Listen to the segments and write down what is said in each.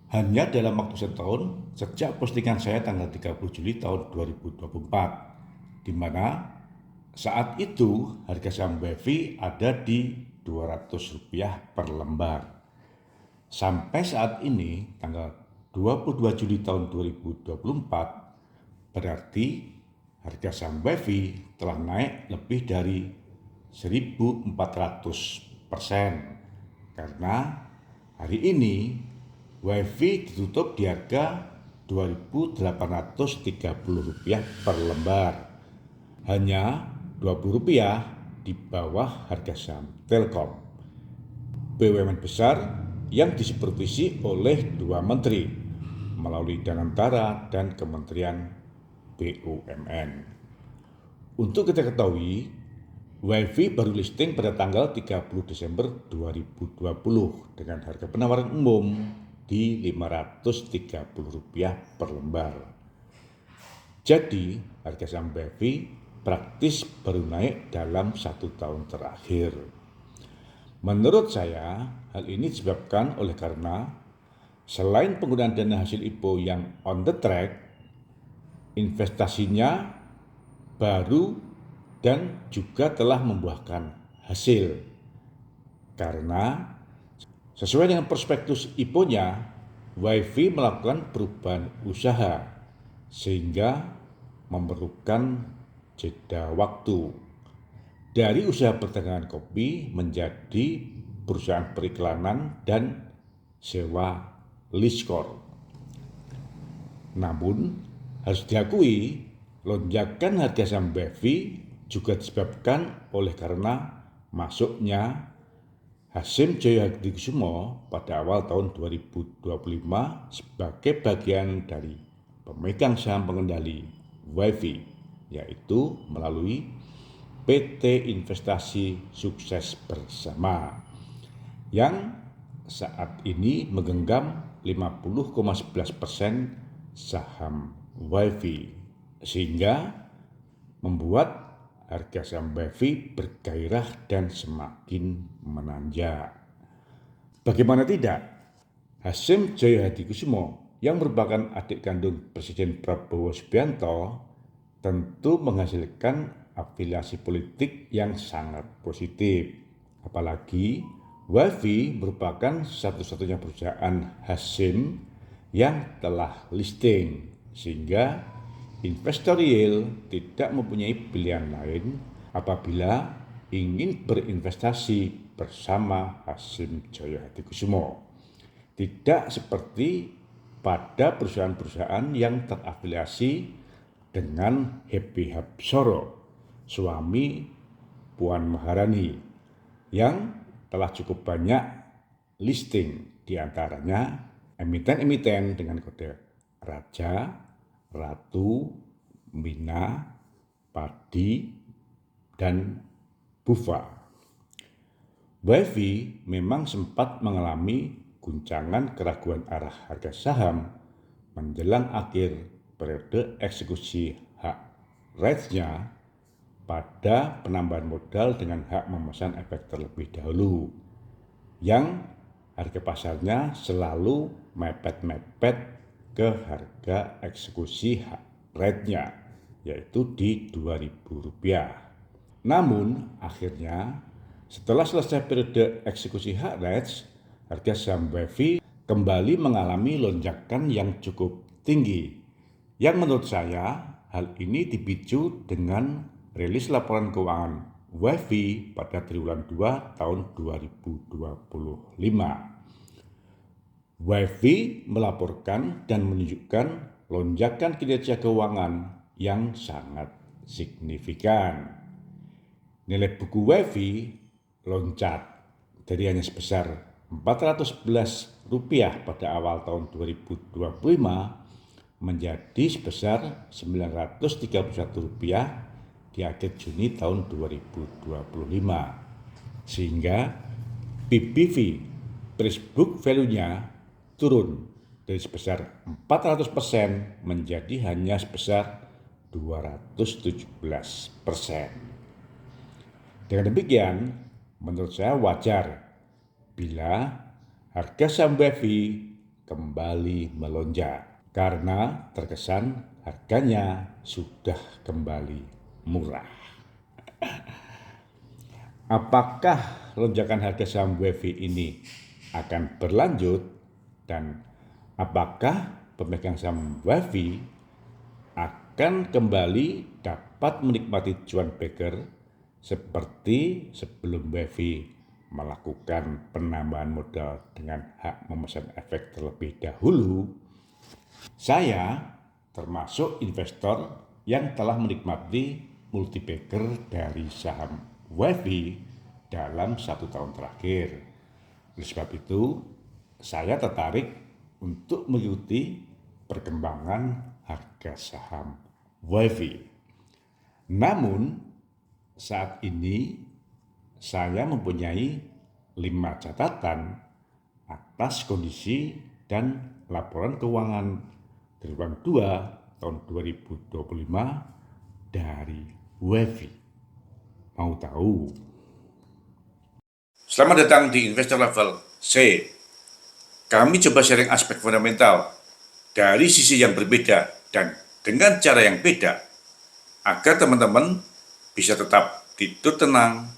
hanya dalam waktu setahun sejak postingan saya tanggal 30 Juli tahun 2024, di mana saat itu harga saham WiFi ada di Rp200 per lembar. Sampai saat ini tanggal 22 Juli tahun 2024, berarti harga saham WiFi telah naik lebih dari 1.400%, karena hari ini WiFi ditutup di harga Rp2.830 per lembar, hanya Rp20 di bawah harga saham Telkom, BUMN besar yang disupervisi oleh dua menteri melalui Danantara dan Kementerian BUMN. Untuk kita ketahui, WiFi baru listing pada tanggal 30 Desember 2020 dengan harga penawaran umum di Rp530 per lembar. Jadi, harga saham WiFi praktis baru naik dalam 1 tahun terakhir. Menurut saya, hal ini disebabkan oleh karena selain penggunaan dana hasil IPO yang on the track, investasinya baru dan juga telah membuahkan hasil. Karena sesuai dengan prospektus IPO-nya, WiFi melakukan perubahan usaha sehingga memerlukan jeda waktu dari usaha perdagangan kopi menjadi perusahaan periklanan dan sewa liskor. Namun harus diakui, lonjakan harga saham WiFi juga disebabkan oleh karena masuknya Hasyim Joyo Hadikusumo pada awal tahun 2025 sebagai bagian dari pemegang saham pengendali WiFi, yaitu melalui PT Investasi Sukses Bersama yang saat ini menggenggam 50,11% saham WiFi, sehingga membuat harga saham WiFi bergairah dan semakin menanjak. Bagaimana tidak, Hasyim Joyo Hadikusumo yang merupakan adik kandung Presiden Prabowo Subianto tentu menghasilkan afiliasi politik yang sangat positif. Apalagi WiFi merupakan satu-satunya perusahaan Hasyim yang telah listing, sehingga investor real tidak mempunyai pilihan lain apabila ingin berinvestasi bersama Hasyim Joyo Hadikusumo. Tidak seperti pada perusahaan-perusahaan yang terafiliasi dengan Happy Hapsoro, suami Puan Maharani, yang telah cukup banyak listing, diantaranya emiten-emiten dengan kode Raja, Ratu, Mina, Padi, dan Bufa. WiFi memang sempat mengalami guncangan keraguan arah harga saham menjelang akhir periode eksekusi hak rights-nya pada penambahan modal dengan hak memesan efek terlebih dahulu, yang harga pasarnya selalu mepet-mepet ke harga eksekusi hak rate-nya, yaitu di Rp2.000. Namun akhirnya setelah selesai periode eksekusi hak rates, harga saham WiFi kembali mengalami lonjakan yang cukup tinggi, yang menurut saya hal ini dipicu dengan rilis laporan keuangan WiFi pada triwulan 2 tahun 2025. WiFi melaporkan dan menunjukkan lonjakan kinerja keuangan yang sangat signifikan. Nilai buku WiFi loncat dari hanya sebesar Rp411 pada awal tahun 2025 menjadi sebesar Rp931 di akhir Juni tahun 2025, sehingga PBV, price book value-nya, turun dari sebesar 400% menjadi hanya sebesar 217%. Dengan demikian, menurut saya wajar bila harga saham WiFi kembali melonjak karena terkesan harganya sudah kembali murah. Apakah lonjakan harga saham WiFi ini akan berlanjut dan apakah pemegang saham WiFi akan kembali dapat menikmati cuan Baker seperti sebelum WiFi melakukan penambahan modal dengan hak memesan efek terlebih dahulu? Saya termasuk investor yang telah menikmati multi-bagger dari saham WiFi dalam 1 tahun terakhir. Oleh sebab itu, saya tertarik untuk mengikuti perkembangan harga saham WiFi. Namun, saat ini saya mempunyai 5 catatan atas kondisi dan laporan keuangan triwulan 2 tahun 2025 dari WiFi. Mau tahu? Selamat datang di Investor Level C. Kami coba sharing aspek fundamental dari sisi yang berbeda dan dengan cara yang beda agar teman-teman bisa tetap tidur tenang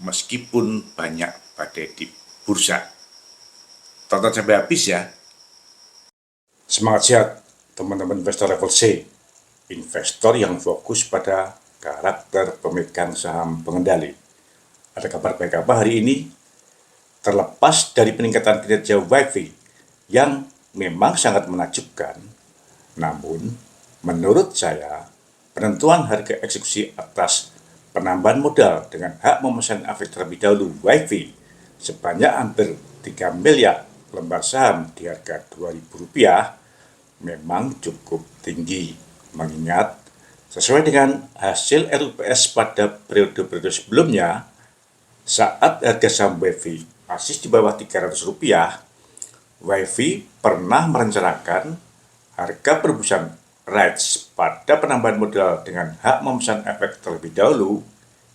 meskipun banyak badai di bursa. Tonton sampai habis ya. Semangat sehat teman-teman Investor Level C. Investor yang fokus pada karakter pemegang saham pengendali. Ada kabar baik apa hari ini? Terlepas dari peningkatan kinerja WiFi yang memang sangat menakjubkan, namun menurut saya penentuan harga eksekusi atas penambahan modal dengan hak memesan efek terlebih dahulu WiFi sebanyak hampir 3 miliar lembar saham di harga Rp2.000 memang cukup tinggi, mengingat sesuai dengan hasil RUPS pada periode-periode sebelumnya, saat harga saham WiFi masih di bawah Rp300, WiFi pernah merencanakan harga perebusan rights pada penambahan modal dengan hak memesan efek terlebih dahulu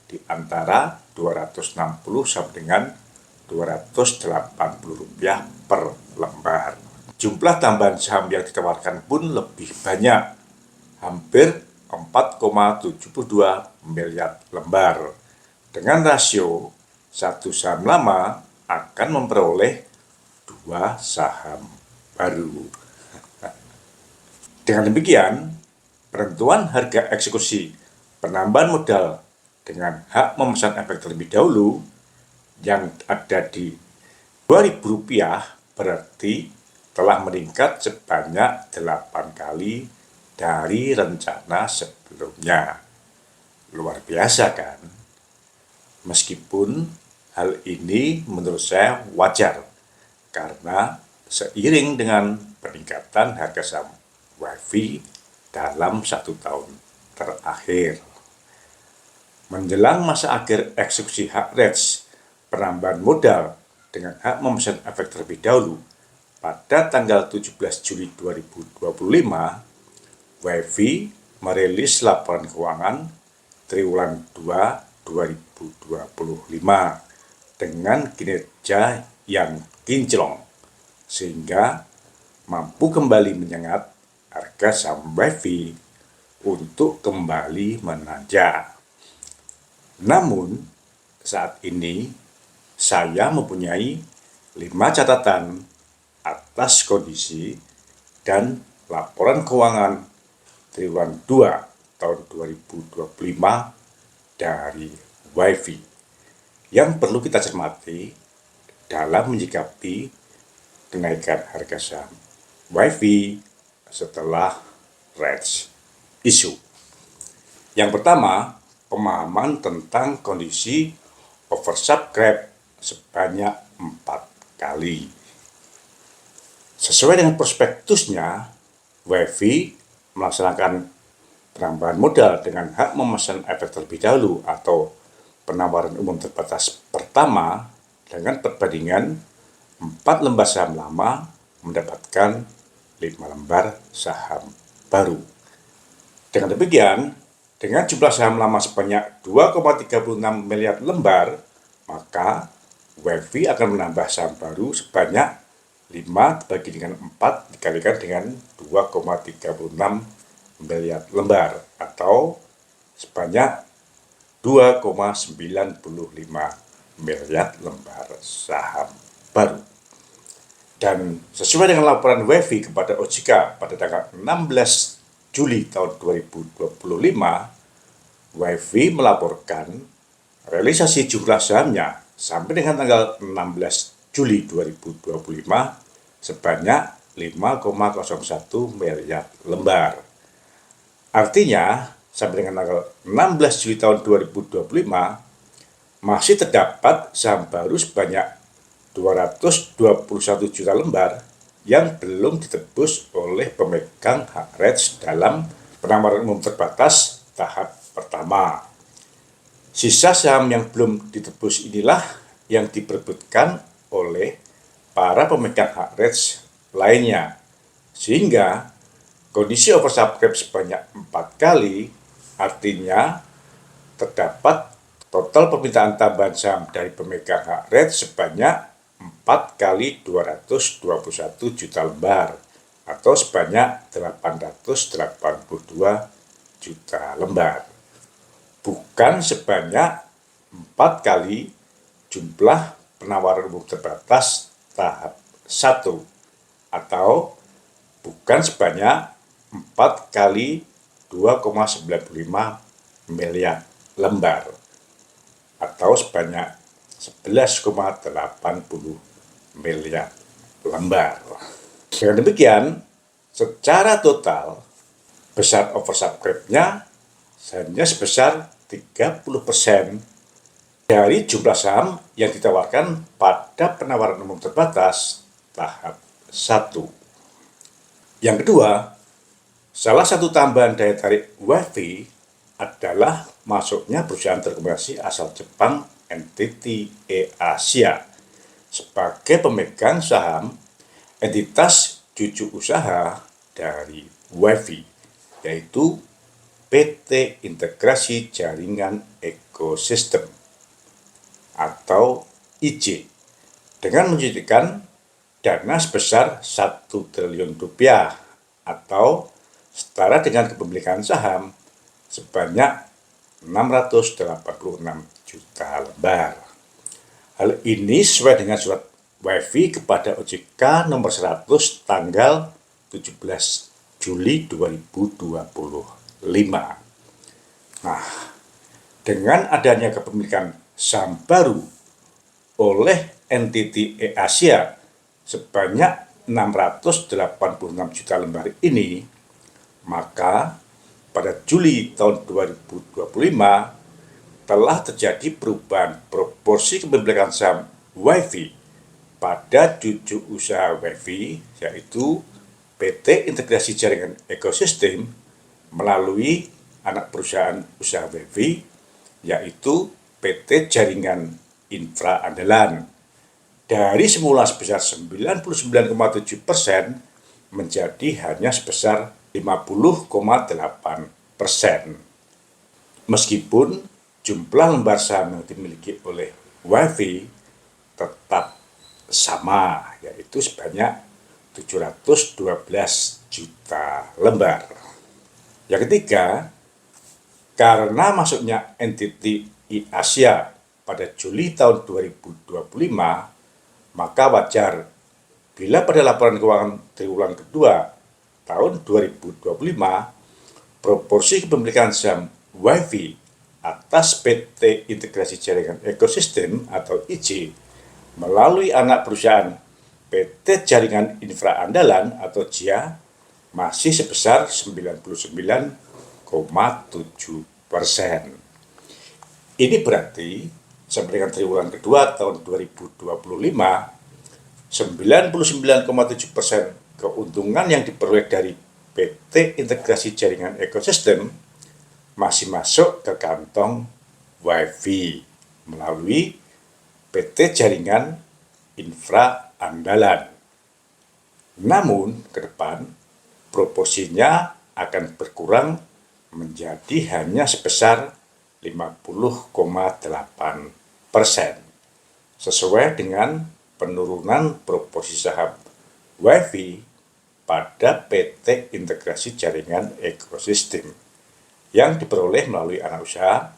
di antara Rp260 sampai dengan Rp280 per lembar. Jumlah tambahan saham yang ditawarkan pun lebih banyak, hampir 4,72 miliar lembar. Dengan rasio satu saham lama akan memperoleh 2 saham baru. Dengan demikian, penentuan harga eksekusi penambahan modal dengan hak memesan efek terlebih dahulu yang ada di Rp2.000 berarti telah meningkat sebanyak 8 kali dari rencana sebelumnya. Luar biasa kan? Meskipun hal ini menurut saya wajar karena seiring dengan peningkatan harga saham WiFi dalam 1 tahun terakhir. Menjelang masa akhir eksekusi hak REITs penambahan modal dengan hak memesan efek terlebih dahulu pada tanggal 17 Juli 2025, WiFi merilis laporan keuangan triwulan 2 2025 dengan kinerja yang kinclong sehingga mampu kembali menyengat harga saham WiFi untuk kembali menanjak. Namun saat ini saya mempunyai 5 catatan atas kondisi dan laporan keuangan triwulan 2 tahun 2025 dari WiFi yang perlu kita cermati dalam menyikapi kenaikan harga saham WiFi setelah REITs isu. Yang pertama, pemahaman tentang kondisi oversubscribe sebanyak 4 kali. Sesuai dengan prospektusnya, WiFi melaksanakan penambahan modal dengan hak memesan efek terlebih dahulu atau penawaran umum terbatas pertama dengan perbandingan 4 lembar saham lama mendapatkan 5 lembar saham baru. Dengan demikian, dengan jumlah saham lama sebanyak 2,36 miliar lembar, maka WiFi akan menambah saham baru sebanyak 5 dibagi dengan 4 dikalikan dengan 2,36 miliar lembar atau sebanyak 2,95 miliar lembar saham baru. Dan sesuai dengan laporan WEFI kepada OJK pada tanggal 16 Juli tahun 2025, WEFI melaporkan realisasi jumlah sahamnya sampai dengan tanggal 16 Juli 2025 sebanyak 5,01 miliar lembar. Artinya, sampai dengan tanggal 16 Juli tahun 2025, masih terdapat saham baru sebanyak 221 juta lembar yang belum ditebus oleh pemegang hak REITs dalam penawaran umum terbatas tahap pertama. Sisa saham yang belum ditebus inilah yang diperebutkan oleh para pemegang hak REITs lainnya, sehingga kondisi oversubscribe sebanyak 4 kali artinya terdapat total permintaan tambahan saham dari pemegang hak REITs sebanyak 4 kali 221 juta lembar atau sebanyak 882 juta lembar. Bukan sebanyak 4 kali jumlah penawaran umum terbatas tahap 1 atau bukan sebanyak 4 kali 2,95 miliar lembar atau sebanyak 11,80 miliar lembar. Dengan demikian, secara total besar oversubscribe-nya hanya sebesar 30% dari jumlah saham yang ditawarkan pada penawaran umum terbatas tahap 1. Yang kedua, salah satu tambahan daya tarik WEFI adalah masuknya perusahaan telekomunikasi asal Jepang NTT Asia sebagai pemegang saham entitas cucu usaha dari WEFI, yaitu PT Integrasi Jaringan Ekosistem atau IJ, dengan menyuntikkan dana sebesar 1 triliun rupiah atau setara dengan kepemilikan saham sebanyak 686 juta lembar. Hal ini sesuai dengan surat WEFI kepada OJK nomor 100 tanggal 17 Juli 2025. Nah, dengan adanya kepemilikan saham baru oleh NTT Asia sebanyak 686 juta lembar ini, maka pada Juli tahun 2025 telah terjadi perubahan proporsi kepemilikan saham WEFI pada cucu usaha WEFI, yaitu PT Integrasi Jaringan Ekosistem melalui anak perusahaan usaha WEFI, yaitu PT Jaringan Infra Andalan, dari semula sebesar 99,7% menjadi hanya sebesar 50,8%. Meskipun jumlah lembar saham yang dimiliki oleh WEFI tetap sama, yaitu sebanyak 712 juta lembar. Yang ketiga, karena masuknya NTT Asia pada Juli tahun 2025, maka wajar bila pada laporan keuangan triwulan kedua tahun 2025, proporsi kepemilikan saham WEFI atas PT Integrasi Jaringan Ekosistem atau IJ melalui anak perusahaan PT Jaringan Infra Andalan atau JIA masih sebesar 99,7%. Ini berarti sampai dengan triwulan kedua tahun 2025, 99,7% keuntungan yang diperoleh dari PT Integrasi Jaringan Ekosistem masih masuk ke kantong WEFI melalui PT Jaringan Infra Andalan. Namun, ke depan proporsinya akan berkurang menjadi hanya sebesar 50,8%, sesuai dengan penurunan proporsi saham WiFi pada PT Integrasi Jaringan Ekosistem yang diperoleh melalui anak usaha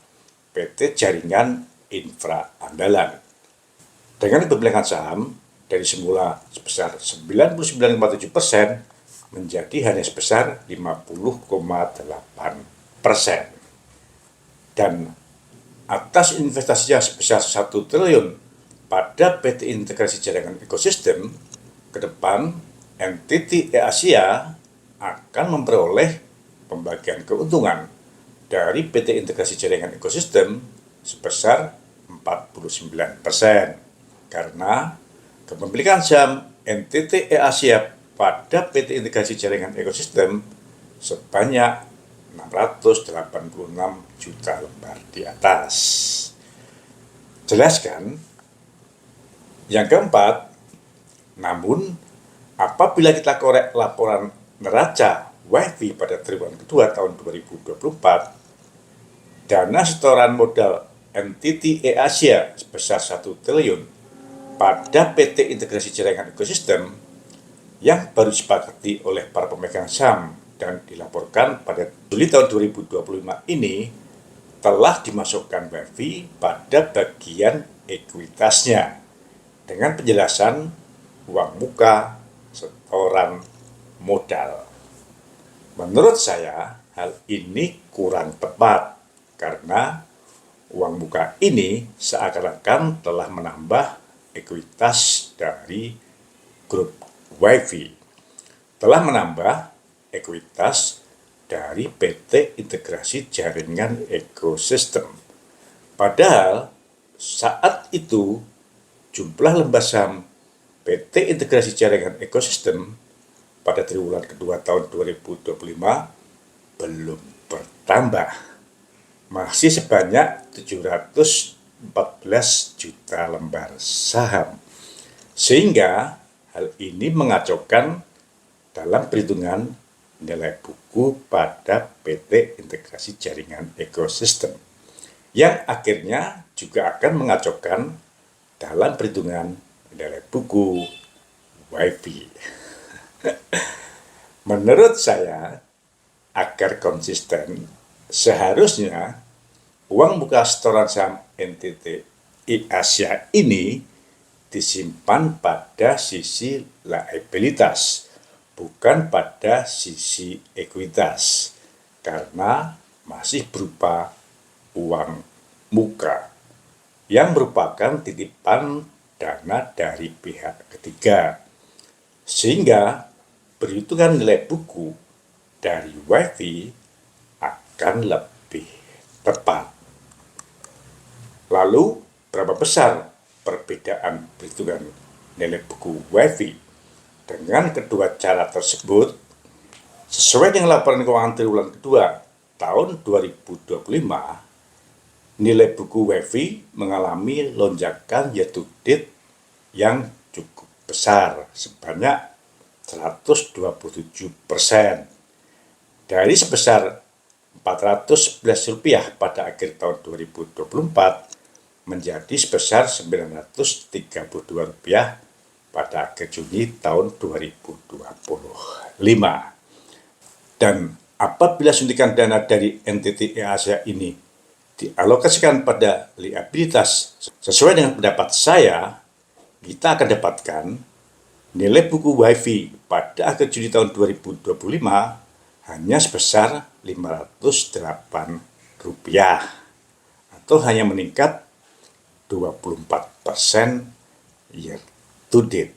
PT Jaringan Infra Andalan. Dengan kepemilikan saham dari semula sebesar 99,7% menjadi hanya sebesar 50,8%. Dan atas investasinya sebesar 1 triliun pada PT Integrasi Jaringan Ekosistem, ke depan entiti Asia akan memperoleh pembagian keuntungan dari PT Integrasi Jaringan Ekosistem sebesar 49%, karena kepemilikan saham entiti Asia pada PT Integrasi Jaringan Ekosistem sebanyak 686 juta lembar di atas. Jelaskan. Yang keempat, namun apabila kita korek laporan neraca WiFi pada triwulan kedua tahun 2024, dana setoran modal entiti Asia sebesar 1 triliun pada PT Integrasi Jaringan Ekosistem yang baru disepakati oleh para pemegang saham dan dilaporkan pada Juli tahun 2025 ini telah dimasukkan WiFi pada bagian ekuitasnya dengan penjelasan uang muka setoran modal. Menurut saya, hal ini kurang tepat karena uang muka ini seakan-akan telah menambah ekuitas dari grup WiFi, telah menambah ekuitas dari PT Integrasi Jaringan Ekosistem. Padahal saat itu jumlah lembar saham PT Integrasi Jaringan Ekosistem pada triwulan kedua tahun 2025 belum bertambah. Masih sebanyak 714 juta lembar saham. Sehingga hal ini mengacaukan dalam perhitungan nilai buku pada PT Integrasi Jaringan Ekosistem, yang akhirnya juga akan mengacaukan dalam perhitungan nilai buku WiFi. Menurut saya, agar konsisten, seharusnya uang muka setoran saham entiti Asia ini disimpan pada sisi liabilitas, bukan pada sisi ekuitas, karena masih berupa uang muka yang merupakan titipan dana dari pihak ketiga, sehingga perhitungan nilai buku dari WiFi akan lebih tepat. Lalu, berapa besar perbedaan perhitungan nilai buku WiFi? Dengan kedua cara tersebut, sesuai dengan laporan keuangan triwulan kedua tahun 2025, nilai buku WiFi mengalami lonjakan year to date yang cukup besar, sebanyak 127%. Dari sebesar Rp411 pada akhir tahun 2024 menjadi sebesar Rp932 pada akhir Juni tahun 2025. Dan apabila suntikan dana dari entiti Asia ini dialokasikan pada liabilitas, sesuai dengan pendapat saya, kita akan dapatkan nilai buku WiFi pada akhir Juni tahun 2025 hanya sebesar Rp508 atau hanya meningkat 24% year to date.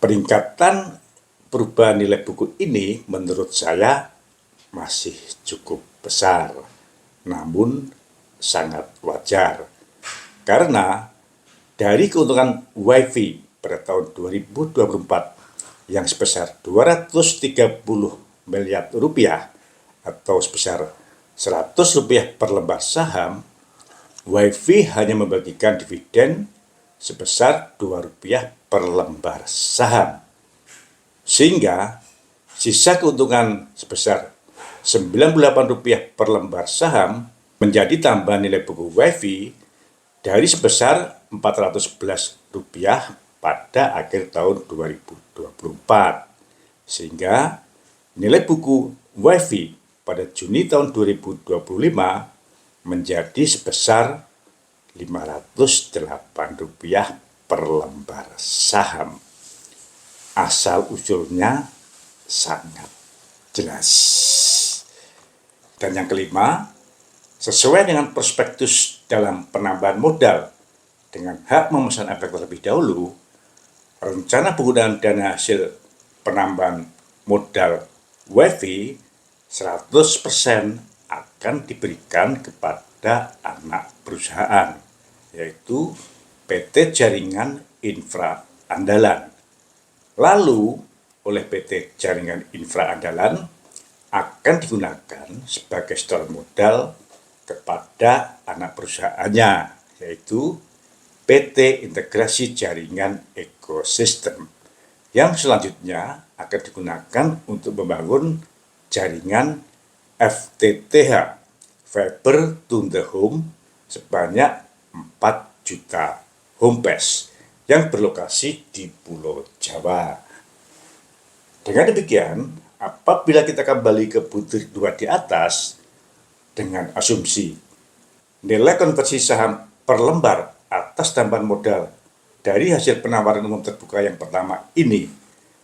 Peningkatan perubahan nilai buku ini menurut saya masih cukup besar, namun sangat wajar, karena dari keuntungan WiFi pada tahun 2024 yang sebesar Rp230 miliar atau sebesar Rp100 per lembar saham, WiFi hanya membagikan dividen sebesar Rp2 per lembar saham, sehingga sisa keuntungan sebesar Rp98 per lembar saham menjadi tambahan nilai buku WiFi dari sebesar Rp411 pada akhir tahun 2024. Sehingga nilai buku WiFi pada Juni tahun 2025 menjadi sebesar Rp508 per lembar saham. Asal-usulnya sangat jelas. Dan yang kelima, sesuai dengan prospektus dalam penambahan modal dengan hak memesan efek terlebih dahulu, rencana penggunaan dana hasil penambahan modal WiFi 100% akan diberikan kepada anak perusahaan, yaitu PT Jaringan Infra Andalan. Lalu, oleh PT Jaringan Infra Andalan akan digunakan sebagai setoran modal kepada anak perusahaannya, yaitu PT Integrasi Jaringan Ekosistem, yang selanjutnya akan digunakan untuk membangun jaringan FTTH, Fiber to the Home, sebanyak 4 juta homepass yang berlokasi di Pulau Jawa. Dengan demikian, apabila kita kembali ke butir 2 di atas, dengan asumsi nilai konversi saham per lembar atas tambahan modal dari hasil penawaran umum terbuka yang pertama ini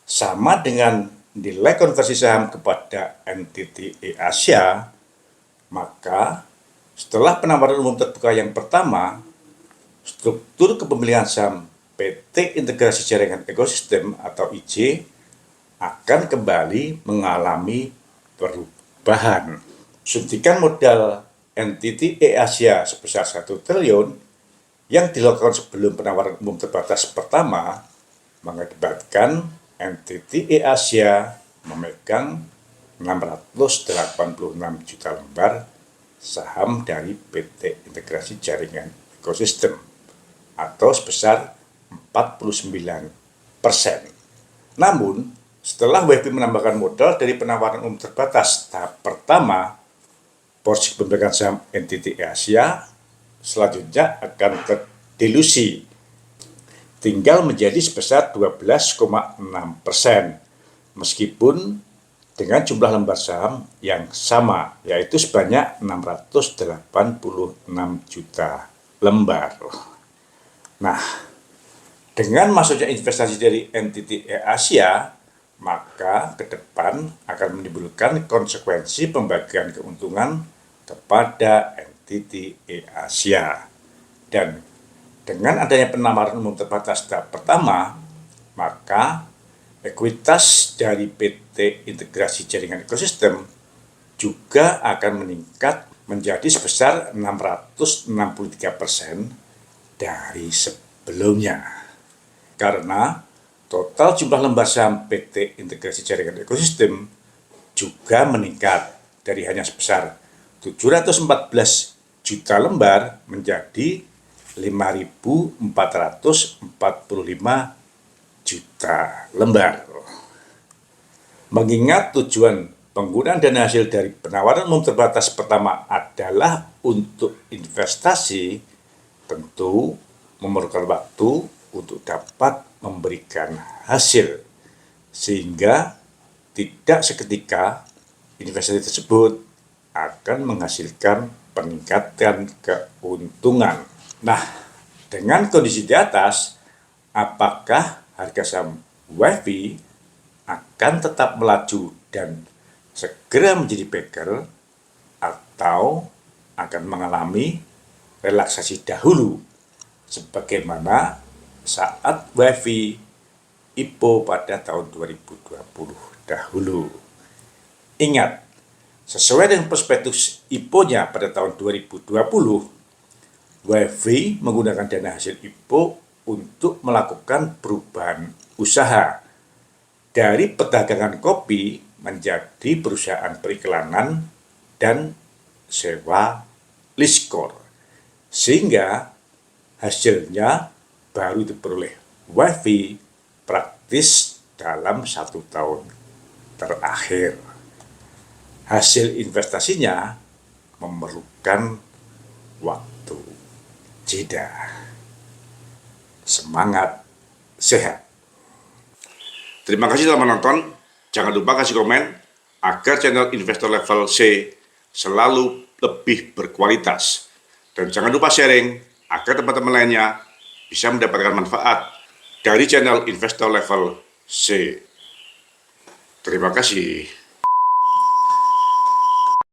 sama dengan nilai konversi saham kepada NTT Asia, maka setelah penawaran umum terbuka yang pertama, struktur kepemilikan saham PT Integrasi Jaringan Ekosistem atau IJ akan kembali mengalami perubahan. Suntikan modal NTT Asia sebesar 1 triliun yang dilakukan sebelum penawaran umum terbatas pertama mengakibatkan NTT Asia memegang 686 juta lembar saham dari PT Integrasi Jaringan Ekosistem atau sebesar 49%. Namun, setelah WiFi menambahkan modal dari penawaran umum terbatas tahap pertama, porsi kepemilikan saham NTT Asia selanjutnya akan terdilusi, tinggal menjadi sebesar 12,6%, meskipun dengan jumlah lembar saham yang sama, yaitu sebanyak 686 juta lembar. Nah, dengan masuknya investasi dari NTT Asia, maka ke depan akan menimbulkan konsekuensi pembagian keuntungan kepada NTT Asia. Dan dengan adanya penawaran umum terbatas tahap pertama, maka ekuitas dari PT Integrasi Jaringan Ekosistem juga akan meningkat menjadi sebesar 663% dari sebelumnya. Karena total jumlah lembar saham PT Integrasi Jaringan Ekosistem juga meningkat dari hanya sebesar 714 juta lembar menjadi 5.445 juta lembar. Mengingat tujuan penggunaan dana hasil dari penawaran umum terbatas pertama adalah untuk investasi, tentu memerlukan waktu untuk dapat memberikan hasil, sehingga tidak seketika investasi tersebut akan menghasilkan peningkatan keuntungan. Nah, dengan kondisi di atas, apakah harga saham WiFi akan tetap melaju dan segera menjadi bagger atau akan mengalami relaksasi dahulu sebagaimana saat WiFi IPO pada tahun 2020 dahulu. Ingat, sesuai dengan prospektus IPO-nya pada tahun 2020, WiFi menggunakan dana hasil IPO untuk melakukan perubahan usaha dari perdagangan kopi menjadi perusahaan periklanan dan sewa liskor, sehingga hasilnya baru diperoleh WiFi praktis dalam 1 tahun terakhir. Hasil investasinya memerlukan waktu jeda. Semangat sehat. Terima kasih telah menonton. Jangan lupa kasih komen agar channel Investor Level C selalu lebih berkualitas. Dan jangan lupa sharing agar teman-teman lainnya bisa mendapatkan manfaat dari channel Investor Level C. Terima kasih.